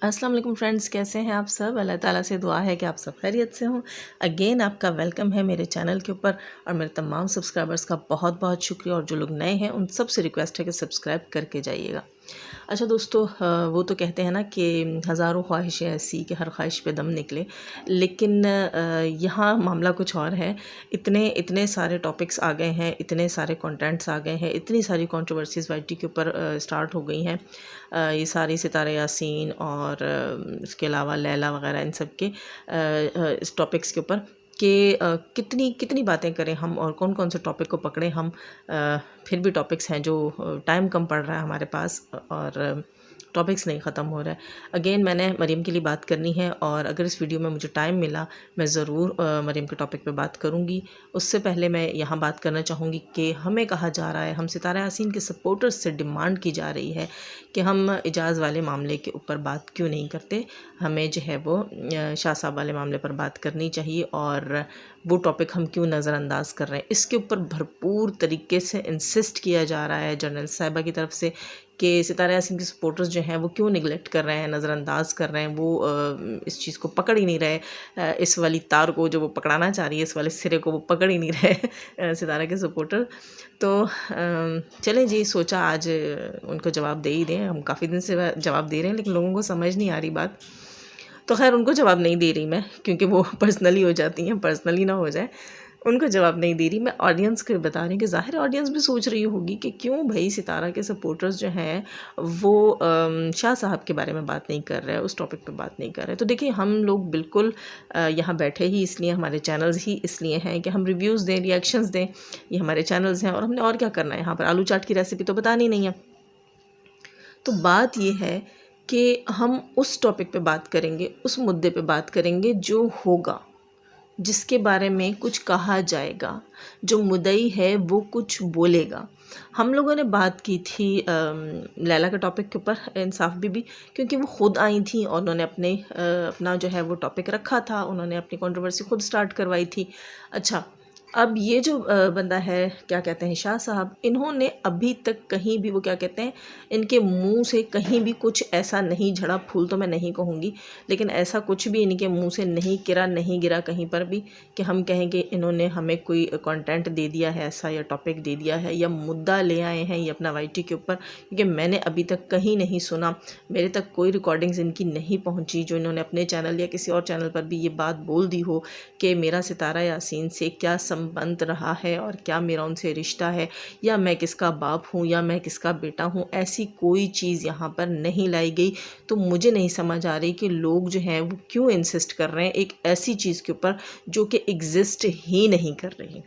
अस्सलाम वालेकुम फ्रेंड्स, कैसे हैं आप सब। अल्लाह ताला से दुआ है कि आप सब खैरियत से हों। अगेन आपका वेलकम है मेरे चैनल के ऊपर और मेरे तमाम सब्सक्राइबर्स का बहुत बहुत शुक्रिया। और जो लोग नए हैं उन सब से रिक्वेस्ट है कि सब्सक्राइब करके जाइएगा। अच्छा दोस्तों, वो तो कहते हैं ना कि हज़ारों ख्वाहिशें ऐसी कि हर ख्वाहिश पे दम निकले, लेकिन यहाँ मामला कुछ और है। इतने इतने सारे टॉपिक्स आ गए हैं, इतने सारे कंटेंट्स आ गए हैं, इतनी सारी कंट्रोवर्सीज़ वाईटी के ऊपर स्टार्ट हो गई हैं। ये सारी सितारे यासीन और इसके अलावा लैला वगैरह इन सब के इस टॉपिक्स के ऊपर कि कितनी कितनी बातें करें हम और कौन कौन से टॉपिक को पकड़ें हम। फिर भी टॉपिक्स हैं जो टाइम कम पड़ रहा है हमारे पास और टॉपिक्स नहीं ख़त्म हो रहा है। अगेन मैंने मरीम के लिए बात करनी है और अगर इस वीडियो में मुझे टाइम मिला मैं ज़रूर मरीम के टॉपिक पे बात करूँगी। उससे पहले मैं यहाँ बात करना चाहूँगी कि हमें कहा जा रहा है, हम सितारा यासीन के सपोर्टर्स से डिमांड की जा रही है कि हम इजाज़ वाले मामले के ऊपर बात क्यों नहीं करते। हमें जो है वो शाह साहब वाले मामले पर बात करनी चाहिए और वो टॉपिक हम क्यों नज़रअंदाज कर रहे हैं, इसके ऊपर भरपूर तरीके से इंसिस्ट किया जा रहा है जर्नल साहिबा की तरफ से कि सितारा यासीन के सपोर्टर्स जो हैं वो क्यों निगलेक्ट कर रहे हैं, नज़रअंदाज कर रहे हैं। वो इस चीज़ को पकड़ ही नहीं रहे, इस वाली तार को जो वो पकड़ाना चाह रही है, इस वाले सिरे को वो पकड़ ही नहीं रहे सितारा के सपोर्टर। तो चलें जी, सोचा आज उनको जवाब दे ही दें। हम काफ़ी दिन से जवाब दे रहे हैं लेकिन लोगों को समझ नहीं आ रही बात। तो खैर उनको जवाब नहीं दे रही मैं, क्योंकि वो पर्सनली हो जाती हैं, पर्सनली ना हो जाए। उनको जवाब नहीं दे रही मैं, ऑडियंस को बता रही हूँ कि ज़ाहिर ऑडियंस भी सोच रही होगी कि क्यों भाई सितारा के सपोर्टर्स जो हैं वो शाह साहब के बारे में बात नहीं कर रहे हैं, उस टॉपिक पे बात नहीं कर रहे। तो देखिए, हम लोग बिल्कुल यहाँ बैठे ही इसलिए, हमारे चैनल्स ही इसलिए हैं कि हम रिव्यूज़ दें, रिएक्शंस दें। ये हमारे चैनल्स हैं और हमने और क्या करना है यहाँ पर, आलू चाट की रेसिपी तो बतानी नहीं है। तो बात ये है कि हम उस टॉपिक पे बात करेंगे, उस मुद्दे पे बात करेंगे जो होगा, जिसके बारे में कुछ कहा जाएगा, जो मुद्दई है वो कुछ बोलेगा। हम लोगों ने बात की थी लैला के टॉपिक के ऊपर, इंसाफ बीबी, क्योंकि वो ख़ुद आई थी और उन्होंने अपना जो है वो टॉपिक रखा था, उन्होंने अपनी कंट्रोवर्सी खुद स्टार्ट करवाई थी। अच्छा, अब ये जो बंदा है, क्या कहते हैं, शाह साहब, इन्होंने अभी तक कहीं भी, वो क्या कहते हैं, इनके मुंह से कहीं भी कुछ ऐसा नहीं झड़ा, फूल तो मैं नहीं कहूँगी, लेकिन ऐसा कुछ भी इनके मुंह से नहीं गिरा, नहीं गिरा कहीं पर भी कि हम कहें कि इन्होंने हमें कोई कंटेंट दे दिया है ऐसा, या टॉपिक दे दिया है, या मुद्दा ले आए हैं ये अपना वाईटी के ऊपर। क्योंकि मैंने अभी तक कहीं नहीं सुना, मेरे तक कोई रिकॉर्डिंग्स इनकी नहीं पहुँची जो इन्होंने अपने चैनल या किसी और चैनल पर भी ये बात बोल दी हो कि मेरा सितारा यासीन से क्या संबंध रहा है और क्या मेरा उनसे रिश्ता है, या मैं किसका बाप हूँ या मैं किसका बेटा हूँ। ऐसी कोई चीज़ यहाँ पर नहीं लाई गई। तो मुझे नहीं समझ आ रही कि लोग जो हैं वो क्यों इंसिस्ट कर रहे हैं एक ऐसी चीज़ के ऊपर जो कि एग्जिस्ट ही नहीं कर रही।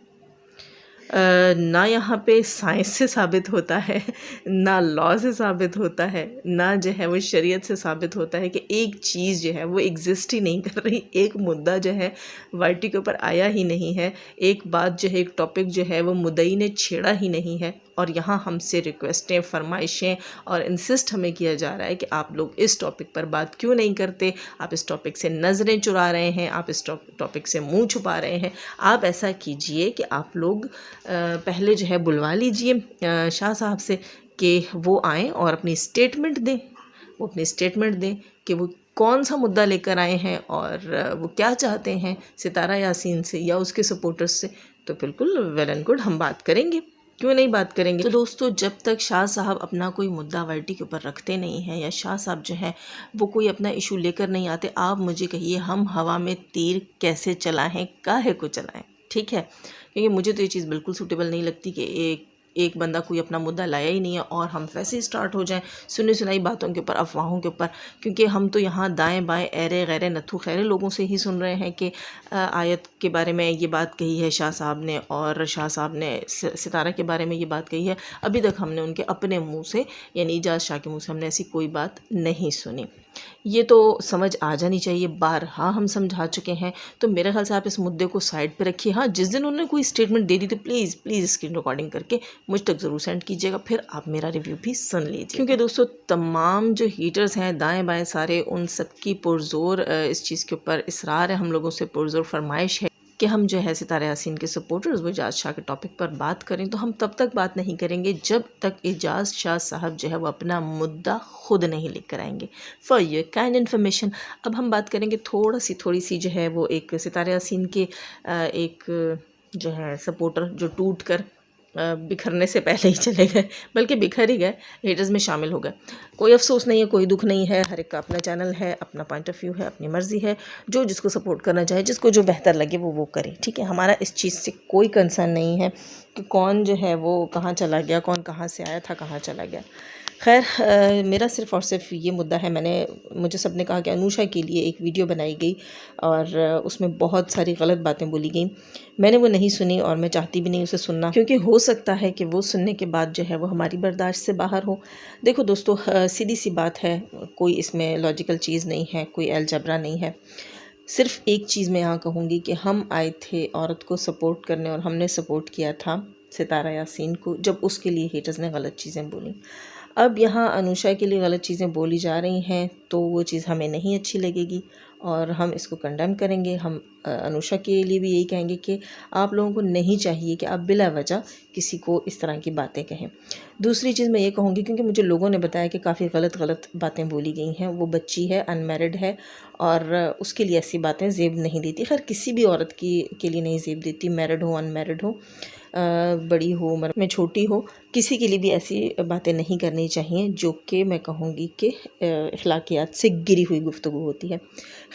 ना यहाँ पे साइंस से साबित होता है, ना लॉ से साबित होता है, ना जो है वो शरीयत से साबित होता है कि एक चीज़ जो है वो एग्जिस्ट ही नहीं कर रही। एक मुद्दा जो है वाईटी के ऊपर आया ही नहीं है, एक बात जो है, एक टॉपिक जो है वो मुद्दई ने छेड़ा ही नहीं है। और यहाँ हमसे रिक्वेस्टें, फरमाइशें और इंसिस्ट हमें किया जा रहा है कि आप लोग इस टॉपिक पर बात क्यों नहीं करते, आप इस टॉपिक से नज़रें चुरा रहे हैं, आप इस टॉपिक से मुंह छुपा रहे हैं। आप ऐसा कीजिए कि आप लोग पहले जो है बुलवा लीजिए शाह साहब से कि वो आएँ और अपनी स्टेटमेंट दें। वो अपनी स्टेटमेंट दें कि वो कौन सा मुद्दा लेकर आए हैं और वो क्या चाहते हैं सितारा यासीन से या उसके सपोर्टर्स से। तो बिल्कुल वेल एंड गुड, हम बात करेंगे, क्यों नहीं बात करेंगे। तो दोस्तों, जब तक शाह साहब अपना कोई मुद्दा वाईटी के ऊपर रखते नहीं हैं या शाह साहब जो हैं वो कोई अपना इशू लेकर नहीं आते, आप मुझे कहिए हम हवा में तीर कैसे चलाएं, काहे को चलाएं। ठीक है, क्योंकि मुझे तो ये चीज़ बिल्कुल सूटेबल नहीं लगती कि एक बंदा कोई अपना मुद्दा लाया ही नहीं है और हम वैसे ही स्टार्ट हो जाएं सुनी सुनाई बातों के ऊपर, अफवाहों के ऊपर। क्योंकि हम तो यहाँ दाएं बाएं, ऐरे गैरे, नथु खैरे लोगों से ही सुन रहे हैं कि आयत के बारे में ये बात कही है शाह साहब ने और शाह साहब ने सितारा के बारे में ये बात कही है। अभी तक हमने उनके अपने मुँह से, यानी इजाज़ शाह के मुँह से, हमने ऐसी कोई बात नहीं सुनी। ये तो समझ आ जानी चाहिए, बारहा हम समझा चुके हैं। तो मेरे ख्याल से आप इस मुद्दे को साइड पे रखिए। हाँ, जिस दिन उन्होंने कोई स्टेटमेंट दे दी तो प्लीज़ प्लीज़ स्क्रीन रिकॉर्डिंग करके मुझ तक ज़रूर सेंड कीजिएगा, फिर आप मेरा रिव्यू भी सुन लीजिए। क्योंकि दोस्तों, तमाम जो हीटर्स हैं दाएं बाएं सारे, उन सब की पुरज़ोर इस चीज़ के ऊपर इसरार है, हम लोगों से पुरज़ोर फरमाइश है कि हम जो है सितारा यासीन के सपोर्टर्स वो एजाज़ शाह के टॉपिक पर बात करें, तो हम तब तक बात नहीं करेंगे जब तक एजाज़ शाह साहब जो है वो अपना मुद्दा खुद नहीं लिख कर आएंगे। फॉर योर काइंड इन्फॉर्मेशन अब हम बात करेंगे थोड़ी सी जो है वो एक सितारा यासीन के एक जो है सपोर्टर जो टूट कर बिखरने से पहले ही चले गए, बल्कि बिखर ही गए, हेटर्स में शामिल हो गए। कोई अफसोस नहीं है, कोई दुख नहीं है, हर एक का अपना चैनल है, अपना पॉइंट ऑफ व्यू है, अपनी मर्ज़ी है, जो जिसको सपोर्ट करना चाहे, जिसको जो बेहतर लगे वो करे, ठीक है। हमारा इस चीज़ से कोई कंसर्न नहीं है कि कौन जो है वो कहाँ चला गया, कौन कहाँ से आया था, कहाँ चला गया। खैर मेरा सिर्फ़ और सिर्फ ये मुद्दा है, मुझे सबने कहा कि अनुषा के लिए एक वीडियो बनाई गई और उसमें बहुत सारी गलत बातें बोली गई। मैंने वो नहीं सुनी और मैं चाहती भी नहीं उसे सुनना, क्योंकि हो सकता है कि वो सुनने के बाद जो है वो हमारी बर्दाश्त से बाहर हो। देखो दोस्तों, सीधी सी बात है, कोई इसमें लॉजिकल चीज़ नहीं है, कोई अलजबरा नहीं है। सिर्फ़ एक चीज़ मैं यहाँ कहूँगी कि हम आए थे औरत को सपोर्ट करने और हमने सपोर्ट किया था सितारा यासीन को, जब उसके लिए हेटर्स ने गलत चीज़ें बोली। अब यहाँ अनुषा के लिए गलत चीज़ें बोली जा रही हैं, तो वो चीज़ हमें नहीं अच्छी लगेगी और हम इसको कंडेम करेंगे। हम अनुषा के लिए भी यही कहेंगे कि आप लोगों को नहीं चाहिए कि आप बिला वजह किसी को इस तरह की बातें कहें। दूसरी चीज़ मैं ये कहूँगी, क्योंकि मुझे लोगों ने बताया कि काफ़ी गलत बातें बोली गई हैं। वो बच्ची है, अनमैरिड है और उसके लिए ऐसी बातें ज़ेब नहीं देती। खैर किसी भी औरत के लिए नहीं ज़ेब देती, मैरिड हो अनमैरिड हो, बड़ी हो उम्र में छोटी हो, किसी के लिए भी ऐसी बातें नहीं करनी चाहिए जो कि मैं कहूँगी कि अखलाकियात से गिरी हुई गुफ्तगू होती है।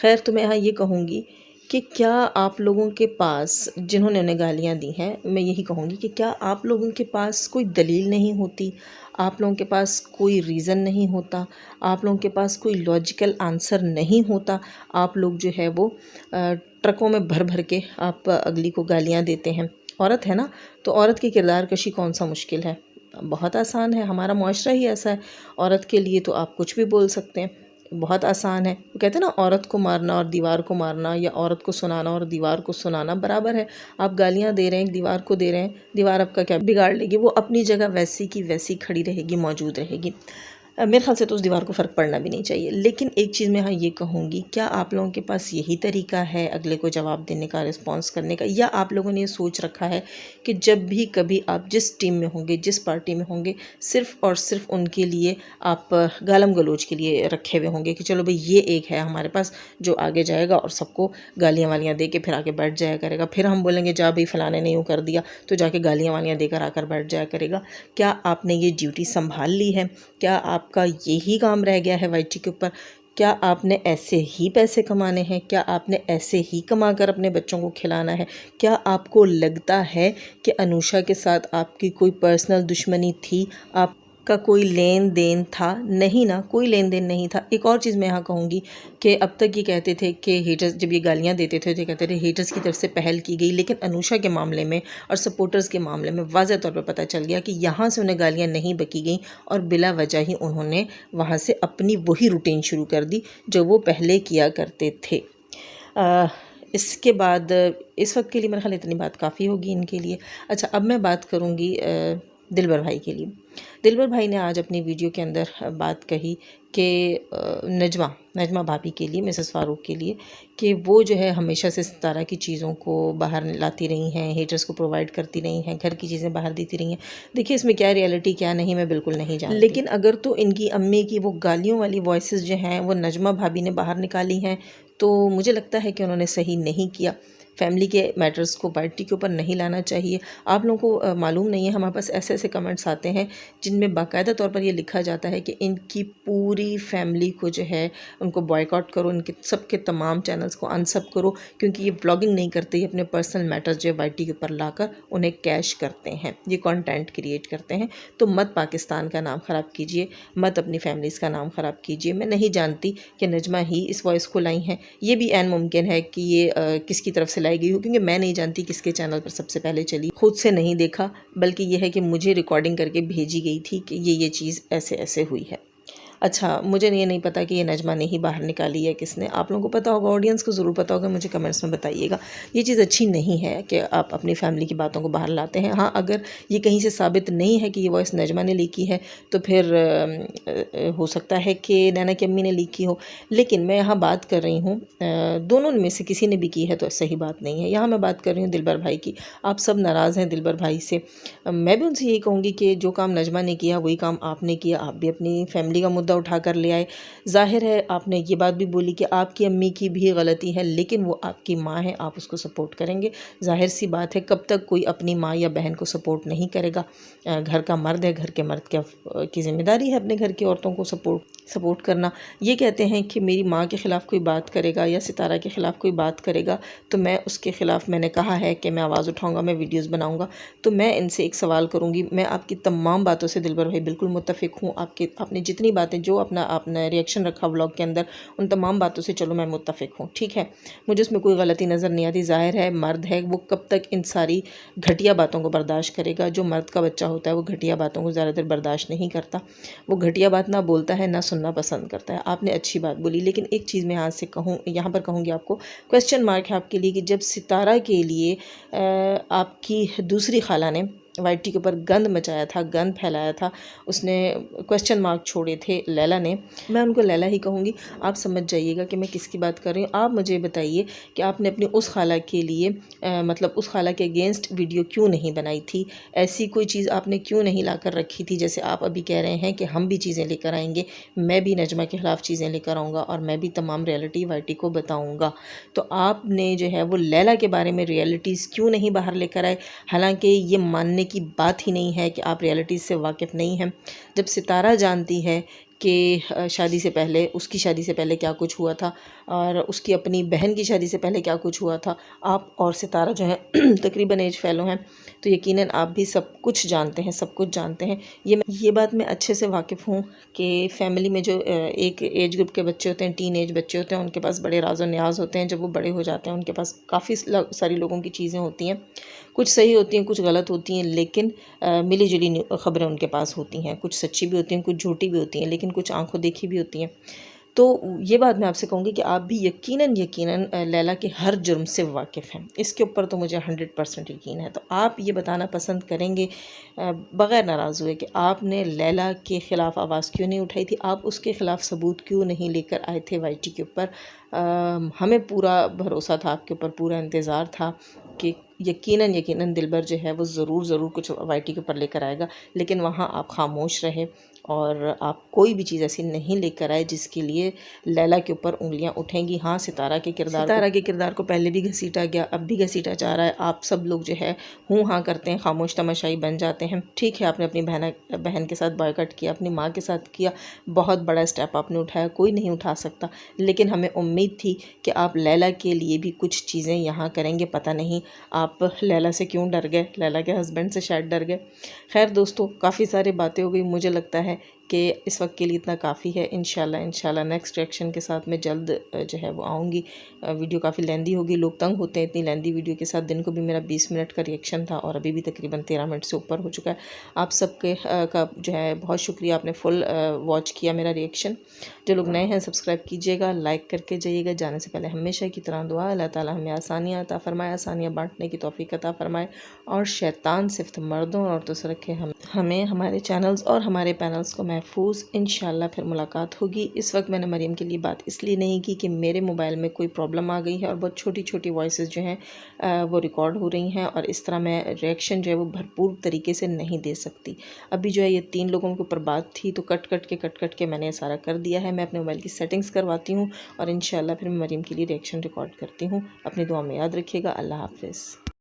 खैर तो मैं यहाँ ये कहूँगी कि क्या आप लोगों के पास, जिन्होंने उन्हें गालियाँ दी हैं, मैं यही कहूँगी कि क्या आप लोगों के पास कोई दलील नहीं होती, आप लोगों के पास कोई रीज़न नहीं होता, आप लोगों के पास कोई लॉजिकल आंसर नहीं होता, आप लोग जो है वो ट्रकों में भर भर के आप अगली को गालियाँ देते हैं। औरत है ना, तो औरत की किरदार कशी कौन सा मुश्किल है, बहुत आसान है। हमारा मुआशरा ही ऐसा है, औरत के लिए तो आप कुछ भी बोल सकते हैं, बहुत आसान है। वो कहते हैं ना, औरत को मारना और दीवार को मारना या औरत को सुनाना और दीवार को सुनाना बराबर है। आप गालियाँ दे रहे हैं, दीवार को दे रहे हैं, दीवार आपका क्या बिगाड़ लेगी, वो अपनी जगह वैसी की वैसी खड़ी रहेगी, मौजूद रहेगी। मेरे ख्याल से तो उस दीवार को फ़र्क पड़ना भी नहीं चाहिए। लेकिन एक चीज़ मैं यहाँ ये कहूँगी, क्या आप लोगों के पास यही तरीका है अगले को जवाब देने का, रिस्पॉन्स करने का, या आप लोगों ने ये सोच रखा है कि जब भी कभी आप जिस टीम में होंगे, जिस पार्टी में होंगे, सिर्फ़ और सिर्फ उनके लिए आप गालम गलोच के लिए रखे हुए होंगे कि चलो भाई ये एक है हमारे पास जो आगे जाएगा और सबको गालियाँ वालियाँ दे के फिर आके बैठ जाया करेगा, फिर हम बोलेंगे जा भाई फ़लाने ने यूँ कर दिया, तो जाके गालियाँ वालियाँ देकर आकर बैठ जाया करेगा। क्या आपने ये ड्यूटी संभाल ली है? क्या आपका यही काम रह गया है वाईटी के ऊपर? क्या आपने ऐसे ही पैसे कमाने हैं? क्या आपने ऐसे ही कमाकर अपने बच्चों को खिलाना है? क्या आपको लगता है कि अनुषा के साथ आपकी कोई पर्सनल दुश्मनी थी, आपका कोई लेन देन था? नहीं ना, कोई लेन देन नहीं था। एक और चीज़ मैं यहाँ कहूँगी कि अब तक ये कहते थे कि हेटर्स, जब ये गालियाँ देते थे तो कहते थे हेटर्स की तरफ से पहल की गई, लेकिन अनुषा के मामले में और सपोर्टर्स के मामले में वाज़ह तौर पर पता चल गया कि यहाँ से उन्हें गालियाँ नहीं बकी गई और बिला वजह ही उन्होंने वहाँ से अपनी वही रूटीन शुरू कर दी जो वो पहले किया करते थे। इसके बाद इस वक्त के लिए मेरे ख्याल इतनी बात काफ़ी होगी इनके लिए। अच्छा, अब मैं बात करूँगी दिलबर भाई के लिए। दिलबर भाई ने आज अपनी वीडियो के अंदर बात कही कि नजमा भाभी के लिए, मिसेस फ़ारूक के लिए, कि वो जो है हमेशा से सितारा की चीज़ों को बाहर लाती रही हैं, हेटर्स को प्रोवाइड करती रही हैं, घर की चीज़ें बाहर देती रही हैं। देखिए इसमें क्या रियलिटी क्या नहीं मैं बिल्कुल नहीं जानती, लेकिन अगर तो इनकी अम्मी की वो गालियों वाली वॉइसेस जो हैं वो नजमा भाभी ने बाहर निकाली हैं, तो मुझे लगता है कि उन्होंने सही नहीं किया। फैमिली के मैटर्स को वाईटी के ऊपर नहीं लाना चाहिए। आप लोगों को मालूम नहीं है, हमारे पास ऐसे ऐसे कमेंट्स आते हैं जिनमें बाकायदा तौर पर ये लिखा जाता है कि इनकी पूरी फैमिली को जो है उनको बॉयकॉट करो, इनके सबके तमाम चैनल्स को अनसब करो, क्योंकि ये ब्लॉगिंग नहीं करते, ये अपने पर्सनल मैटर्स जो है वाईटी के ऊपर लाकर उन्हें कैश करते हैं, ये कंटेंट क्रिएट करते हैं। तो मत पाकिस्तान का नाम ख़राब कीजिए, मत अपनी फैमिलीज़ का नाम ख़राब कीजिए। मैं नहीं जानती कि नजमा ही इस वॉइस को लाई हैं, ये भी ऐन मुमकिन है कि ये किसकी तरफ से लाई गई हो, क्योंकि मैं नहीं जानती किसके चैनल पर सबसे पहले चली, खुद से नहीं देखा, बल्कि यह है कि मुझे रिकॉर्डिंग करके भेजी गई थी कि ये चीज़ ऐसे ऐसे हुई है। अच्छा, मुझे ये नहीं पता कि ये नजमा ने ही बाहर निकाली है किसने। आप लोगों को पता होगा, ऑडियंस को ज़रूर पता होगा, मुझे कमेंट्स में बताइएगा। ये चीज़ अच्छी नहीं है कि आप अपनी फैमिली की बातों को बाहर लाते हैं। हाँ, अगर ये कहीं से साबित नहीं है कि ये वॉइस नजमा ने लीक की है तो फिर हो सकता है कि नैना की अम्मी ने लीक की हो। लेकिन मैं यहाँ बात कर रही हूँ, दोनों में से किसी ने भी की है तो सही बात नहीं है। यहाँ मैं बात कर रही हूँ दिलबर भाई की। आप सब नाराज़ हैं दिलबर भाई से। मैं भी उनसे यही कहूँगी कि जो काम नजमा ने किया वही काम आपने किया। आप भी अपनी फैमिली का मुद्दा उठा कर ले आए। ज़ाहिर है आपने ये बात भी बोली कि आपकी अम्मी की भी गलती है, लेकिन वो आपकी माँ है, आप उसको सपोर्ट करेंगे। ज़ाहिर सी बात है, कब तक कोई अपनी माँ या बहन को सपोर्ट नहीं करेगा। घर का मर्द है, घर के मर्द की जिम्मेदारी है अपने घर की औरतों को सपोर्ट करना। ये कहते हैं कि मेरी माँ के ख़िलाफ़ कोई बात करेगा या सितारा के ख़िलाफ़ कोई बात करेगा तो मैं उसके ख़िलाफ़, मैंने कहा है कि मैं आवाज़ उठाऊँगा, मैं वीडियोज़ बनाऊँगा। तो मैं इनसे एक सवाल करूँगी, मैं आपकी तमाम बातों से दिलबर भाई बिल्कुल मुत्तफ़िक हूँ। आपने जितनी बातें, जो आपने रिएक्शन रखा व्लॉग के अंदर, उन तमाम बातों से चलो मैं मुत्तफ़िक हूँ, ठीक है। मुझे उसमें कोई गलती नज़र नहीं आती। ज़ाहिर है मर्द है, वो कब तक इन सारी घटिया बातों को बर्दाश्त करेगा। जो मर्द का बच्चा होता है वो घटिया बातों को ज़्यादातर बर्दाश्त नहीं करता। वो घटिया बात ना बोलता है, ना सुनना पसंद करता है। आपने अच्छी बात बोली, लेकिन एक चीज़ मैं यहाँ पर कहूँगी आपको, क्वेश्चन मार्क है आपके लिए कि जब सितारा के लिए आपकी दूसरी खाला ने वाइटी के ऊपर गंद मचाया था, गंद फैलाया था, उसने क्वेश्चन मार्क छोड़े थे लैला ने। मैं उनको लैला ही कहूँगी। आप समझ जाइएगा कि मैं किसकी बात कर रही हूँ। आप मुझे बताइए कि आपने अपनी उस खाला के लिए मतलब उस खाला के अगेंस्ट वीडियो क्यों नहीं बनाई थी? ऐसी कोई चीज़ आपने क्यों नहीं ला कर रखी थी? जैसे आप अभी कह रहे हैं कि हम भी चीज़ें लेकर आएंगे, मैं भी नजमा के ख़िलाफ़ चीज़ें लेकर आऊँगा और मैं भी तमाम रियलिटी वाइटी को बताऊँगा। तो आपने जो है वो लैला के बारे में रियलिटीज़ क्यों नहीं बाहर लेकर आए? हालांकि ये मानने की बात ही नहीं है कि आप रियलिटी से वाकिफ़ नहीं हैं। जब सितारा जानती है कि शादी से पहले, उसकी शादी से पहले क्या कुछ हुआ था और उसकी अपनी बहन की शादी से पहले क्या कुछ हुआ था, आप और सितारा जो है तकरीबन एज फेलो हैं, तो यकीनन आप भी सब कुछ जानते हैं, सब कुछ जानते हैं। ये बात मैं अच्छे से वाकिफ़ हूँ कि फ़ैमिली में जो एक एज ग्रुप के बच्चे होते हैं, टीन एज बच्चे होते हैं, उनके पास बड़े राज और न्याज होते हैं। जब वो बड़े हो जाते हैं उनके पास काफ़ी सारी लोगों की चीज़ें होती हैं, कुछ सही होती हैं, कुछ गलत होती हैं, लेकिन मिली जुली ख़बरें उनके पास होती हैं। कुछ सच्ची भी होती हैं, कुछ झूठी भी होती हैं, लेकिन कुछ आंखों देखी भी होती हैं। तो ये बात मैं आपसे कहूँगी कि आप भी यकीनन लैला के हर जुर्म से वाकिफ़ हैं। इसके ऊपर तो मुझे 100% यकीन है। तो आप ये बताना पसंद करेंगे बग़ैर नाराज़ हुए कि आपने लैला के ख़िलाफ़ आवाज़ क्यों नहीं उठाई थी? आप उसके ख़िलाफ़ सबूत क्यों नहीं लेकर आए थे वाइटी के ऊपर? हमें पूरा भरोसा था आपके ऊपर, पूरा इंतज़ार था कि यकीनन दिलबर जो है वो ज़रूर कुछ वाइटी के ऊपर लेकर आएगा, लेकिन वहाँ आप खामोश रहे और आप कोई भी चीज़ ऐसी नहीं लेकर आए जिसके लिए लैला के ऊपर उंगलियां उठेंगी। हाँ, सितारा के किरदार को पहले भी घसीटा गया, अब भी घसीटा जा रहा है। आप सब लोग जो है हूँ हाँ करते हैं, खामोश तमाशाई बन जाते हैं। ठीक है, आपने अपनी बहन के साथ बॉयकॉट किया, अपनी माँ के साथ किया, बहुत बड़ा स्टेप आपने उठाया, कोई नहीं उठा सकता, लेकिन हमें उम्मीद थी कि आप लैला के लिए भी कुछ चीज़ें यहाँ करेंगे। पता नहीं आप लैला से क्यों डर गए, लैला के हस्बैंड से शायद डर गए। खैर दोस्तों, काफ़ी सारी बातें हो गई। मुझे लगता है कि इस वक्त के लिए इतना काफ़ी है। इंशाल्लाह नेक्स्ट रिएक्शन के साथ मैं जल्द जो है वो आऊँगी। वीडियो काफ़ी लेंदी होगी, लोग तंग होते हैं इतनी लेंदी वीडियो के साथ। दिन को भी मेरा 20 मिनट का रिएक्शन था और अभी भी तकरीबन 13 मिनट से ऊपर हो चुका है। आप सबके का जो है बहुत शुक्रिया, आपने फुल वॉच किया मेरा रिएक्शन। जो लोग नए हैं सब्सक्राइब कीजिएगा, लाइक करके जाइएगा। जाने से पहले हमेशा की तरह दुआ, अल्लाह ताला हमें आसानियाँ अता फ़रमाए, आसानियाँ बांटने की तौफीक अता फ़रमाए और शैतान सिर्फ मर्दों और औरतों से रखे हमें, हमारे चैनल्स और हमारे पैनल्स को महफूज। इंशाल्लाह फिर मुलाकात होगी। इस वक्त मैंने मरीम के लिए बात इसलिए नहीं की कि मेरे मोबाइल में कोई प्रॉब्लम आ गई है और बहुत छोटी छोटी वॉइसेस जो हैं वो रिकॉर्ड हो रही हैं और इस तरह मैं रिएक्शन जो है वो भरपूर तरीके से नहीं दे सकती। अभी जो है ये 3 लोगों के ऊपर बात थी तो कट कट के मैंने सारा कर दिया है। मैं अपने मोबाइल की सेटिंग्स करवाती हूँ और इंशाल्लाह फिर मैं मरीम के लिए रिएक्शन रिकॉर्ड करती हूँ। अपनी दुआ में याद रखिएगा। अल्लाह हाफ़िज़।